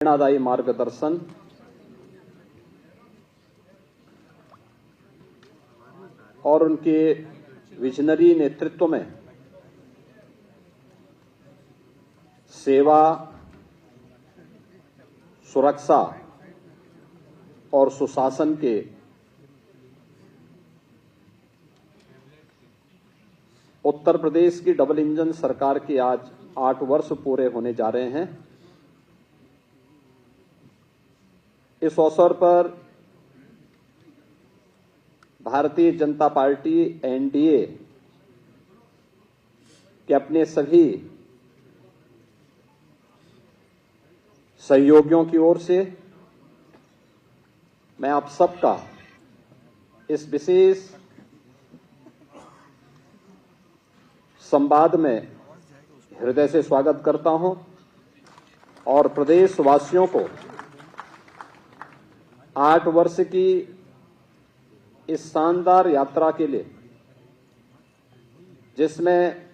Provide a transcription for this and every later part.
प्रेरणादायी मार्गदर्शन और उनके विजनरी नेतृत्व में सेवा, सुरक्षा और सुशासन के उत्तर प्रदेश की डबल इंजन सरकार के आज 8 वर्ष पूरे होने जा रहे हैं। इस अवसर पर भारतीय जनता पार्टी एनडीए के अपने सभी सहयोगियों की ओर से मैं आप सबका इस विशेष संवाद में हृदय से स्वागत करता हूं और प्रदेशवासियों को 8 वर्ष की इस शानदार यात्रा के लिए, जिसमें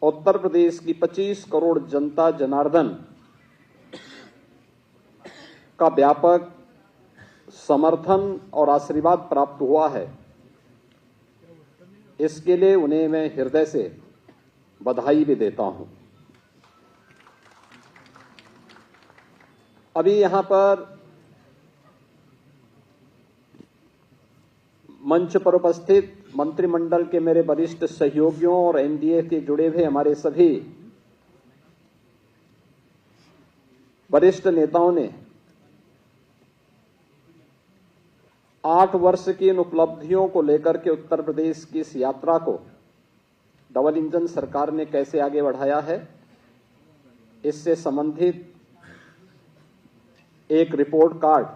उत्तर प्रदेश की 25 करोड़ जनता जनार्दन का व्यापक समर्थन और आशीर्वाद प्राप्त हुआ है, इसके लिए उन्हें मैं हृदय से बधाई भी देता हूं। अभी यहां पर मंच पर उपस्थित मंत्रिमंडल के मेरे वरिष्ठ सहयोगियों और एनडीए के जुड़े हुए हमारे सभी वरिष्ठ नेताओं ने 8 वर्ष की इन उपलब्धियों को लेकर के उत्तर प्रदेश की इस यात्रा को डबल इंजन सरकार ने कैसे आगे बढ़ाया है, इससे संबंधित एक रिपोर्ट कार्ड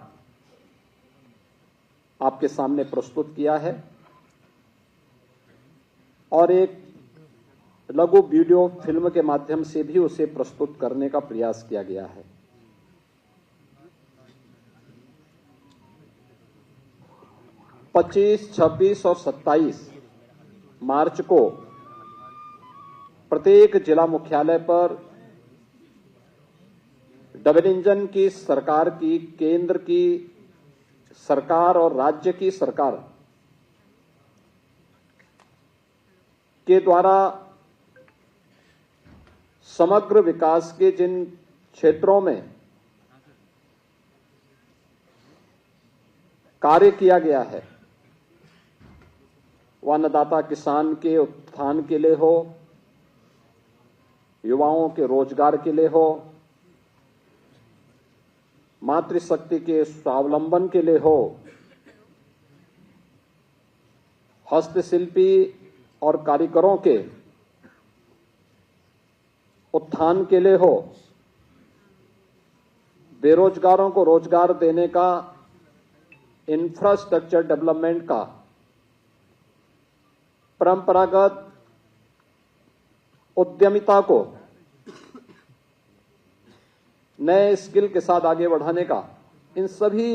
आपके सामने प्रस्तुत किया है और एक लघु वीडियो फिल्म के माध्यम से भी उसे प्रस्तुत करने का प्रयास किया गया है। पच्चीस, 26 और 27 मार्च को प्रत्येक जिला मुख्यालय पर डबल इंजन की सरकार की, केंद्र की सरकार और राज्य की सरकार के द्वारा समग्र विकास के जिन क्षेत्रों में कार्य किया गया है, वह अन्नदाता किसान के उत्थान के लिए हो, युवाओं के रोजगार के लिए हो, मातृशक्ति के स्वावलंबन के लिए हो, हस्तशिल्पी और कारीगरों के उत्थान के लिए हो, बेरोजगारों को रोजगार देने का, इंफ्रास्ट्रक्चर डेवलपमेंट का, परंपरागत उद्यमिता को नए स्किल के साथ आगे बढ़ाने का, इन सभी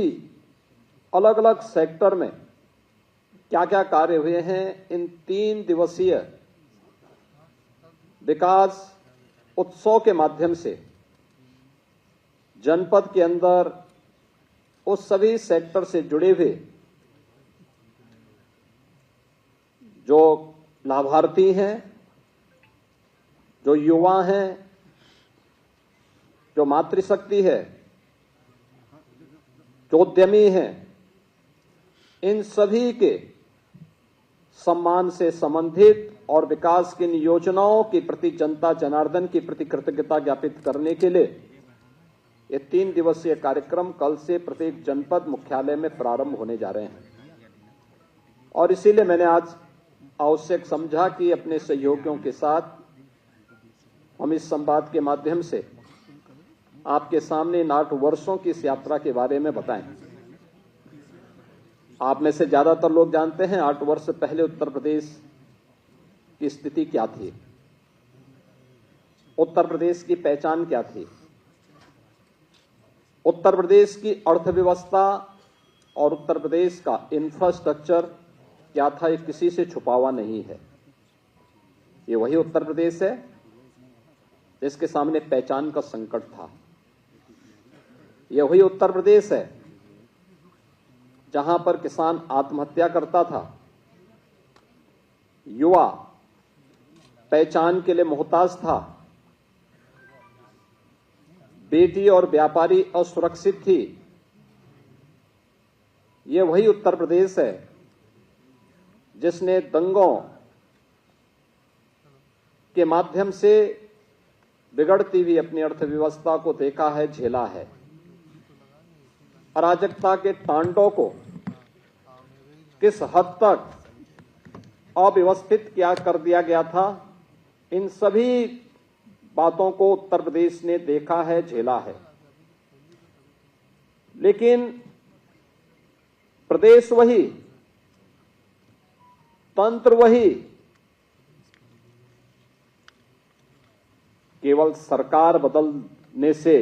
अलग अलग सेक्टर में क्या क्या कार्य हुए हैं, इन 3 दिवसीय विकास उत्सव के माध्यम से जनपद के अंदर उस सभी सेक्टर से जुड़े हुए जो लाभार्थी हैं, जो युवा हैं, जो मातृशक्ति है, जो उद्यमी हैं, इन सभी के सम्मान से संबंधित और विकास की योजनाओं के प्रति जनता जनार्दन की प्रति कृतज्ञता ज्ञापित करने के लिए ये 3 दिवसीय कार्यक्रम कल से प्रत्येक जनपद मुख्यालय में प्रारंभ होने जा रहे हैं। और इसीलिए मैंने आज आवश्यक समझा कि अपने सहयोगियों के साथ हम इस संवाद के माध्यम से आपके सामने इन 8 वर्षों की इस यात्रा के बारे में बताएं। आप में से ज्यादातर लोग जानते हैं 8 वर्ष पहले उत्तर प्रदेश की स्थिति क्या थी, उत्तर प्रदेश की पहचान क्या थी, उत्तर प्रदेश की अर्थव्यवस्था और उत्तर प्रदेश का इंफ्रास्ट्रक्चर क्या था, ये किसी से छुपा हुआ नहीं है। ये वही उत्तर प्रदेश है जिसके सामने पहचान का संकट था। यह वही उत्तर प्रदेश है जहां पर किसान आत्महत्या करता था, युवा पहचान के लिए मोहताज था, बेटी और व्यापारी असुरक्षित थी। यह वही उत्तर प्रदेश है जिसने दंगों के माध्यम से बिगड़ती हुई अपनी अर्थव्यवस्था को देखा है, झेला है। अराजकता के तांडव को किस हद तक अव्यवस्थित क्या कर दिया गया था, इन सभी बातों को उत्तर प्रदेश ने देखा है, झेला है। लेकिन प्रदेश वही, तंत्र वही, केवल सरकार बदलने से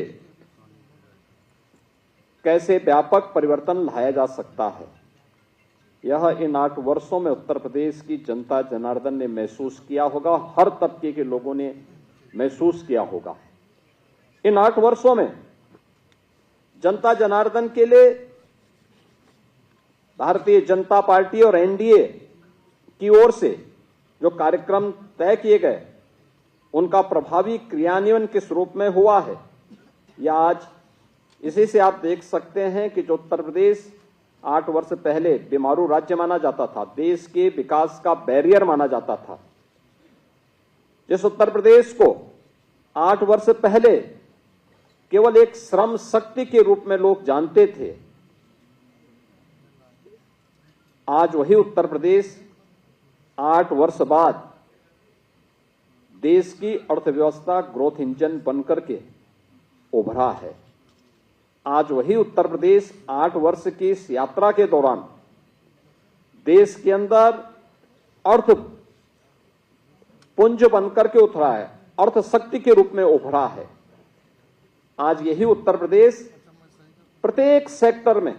कैसे व्यापक परिवर्तन लाया जा सकता है, यह इन 8 वर्षों में उत्तर प्रदेश की जनता जनार्दन ने महसूस किया होगा, हर तबके के लोगों ने महसूस किया होगा। इन 8 वर्षों में जनता जनार्दन के लिए भारतीय जनता पार्टी और एनडीए की ओर से जो कार्यक्रम तय किए गए, उनका प्रभावी क्रियान्वयन किस रूप में हुआ है, या आज इसी से आप देख सकते हैं कि जो उत्तर प्रदेश 8 वर्ष पहले बीमारू राज्य माना जाता था, देश के विकास का बैरियर माना जाता था, जिस उत्तर प्रदेश को 8 वर्ष पहले केवल एक श्रम शक्ति के रूप में लोग जानते थे, आज वही उत्तर प्रदेश 8 वर्ष बाद देश की अर्थव्यवस्था ग्रोथ इंजन बनकर के उभरा है। आज वही उत्तर प्रदेश 8 वर्ष की इस यात्रा के दौरान देश के अंदर अर्थ पुंज बनकर के उतरा है, अर्थ शक्ति के रूप में उभरा है। आज यही उत्तर प्रदेश प्रत्येक सेक्टर में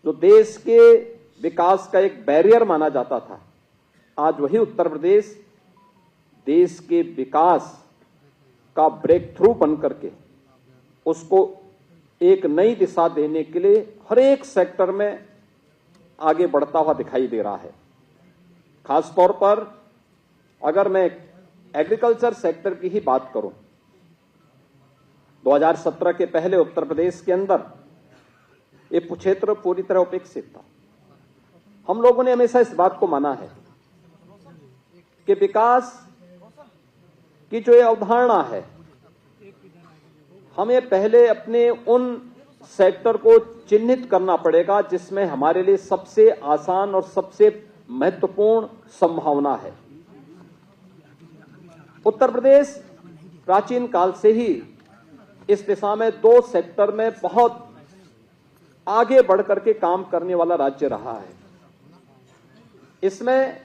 जो देश के विकास का एक बैरियर माना जाता था, आज वही उत्तर प्रदेश देश के विकास का ब्रेक थ्रू बनकर के उसको एक नई दिशा देने के लिए हर एक सेक्टर में आगे बढ़ता हुआ दिखाई दे रहा है। खासतौर पर अगर मैं एग्रीकल्चर सेक्टर की ही बात करूं, 2017 के पहले उत्तर प्रदेश के अंदर ये क्षेत्र पूरी तरह उपेक्षित था। हम लोगों ने हमेशा इस बात को माना है कि विकास की जो ये अवधारणा है, हमें पहले अपने उन सेक्टर को चिन्हित करना पड़ेगा जिसमें हमारे लिए सबसे आसान और सबसे महत्वपूर्ण संभावना है। उत्तर प्रदेश प्राचीन काल से ही इस दिशा में 2 सेक्टर में बहुत आगे बढ़कर के काम करने वाला राज्य रहा है। इसमें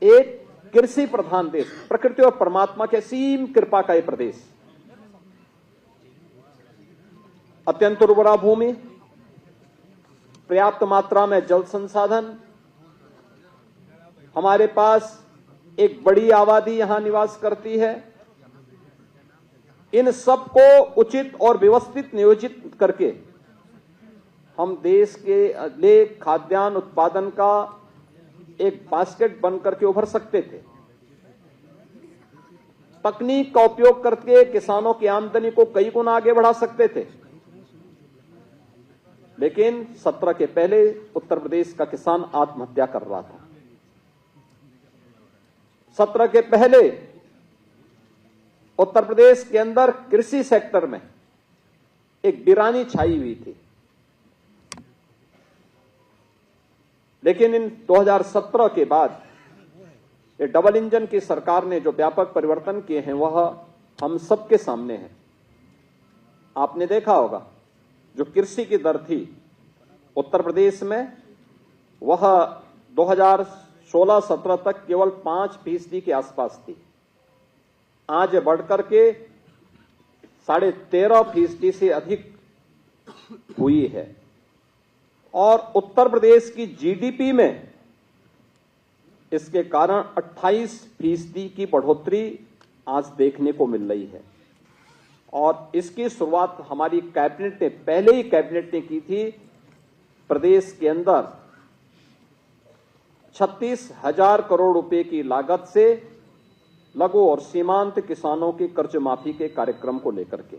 एक कृषि प्रधान देश, प्रकृति और परमात्मा के असीम कृपा का यह प्रदेश, अत्यंत उर्वरा भूमि, पर्याप्त मात्रा में जल संसाधन, हमारे पास एक बड़ी आबादी यहां निवास करती है। इन सबको उचित और व्यवस्थित नियोजित करके हम देश के लिए खाद्यान्न उत्पादन का एक बास्केट बनकर के उभर सकते थे। तकनीक का उपयोग करके किसानों की आमदनी को कई गुना आगे बढ़ा सकते थे। लेकिन 17 के पहले उत्तर प्रदेश का किसान आत्महत्या कर रहा था। 17 के पहले उत्तर प्रदेश के अंदर कृषि सेक्टर में एक वीरानी छाई हुई थी। लेकिन इन 2017 के बाद ये डबल इंजन की सरकार ने जो व्यापक परिवर्तन किए हैं वह हम सबके सामने है। आपने देखा होगा जो कृषि की दर थी उत्तर प्रदेश में, वह 2016-17 तक केवल 5% के आसपास थी। आज बढ़कर के 13.5% से अधिक हुई है। और उत्तर प्रदेश की जीडीपी में इसके कारण 28% की बढ़ोतरी आज देखने को मिल रही है। और इसकी शुरुआत हमारी कैबिनेट ने, पहले ही कैबिनेट ने की थी। प्रदेश के अंदर 36,000 करोड़ रुपए की लागत से लघु और सीमांत किसानों की कर्ज माफी के कार्यक्रम को लेकर के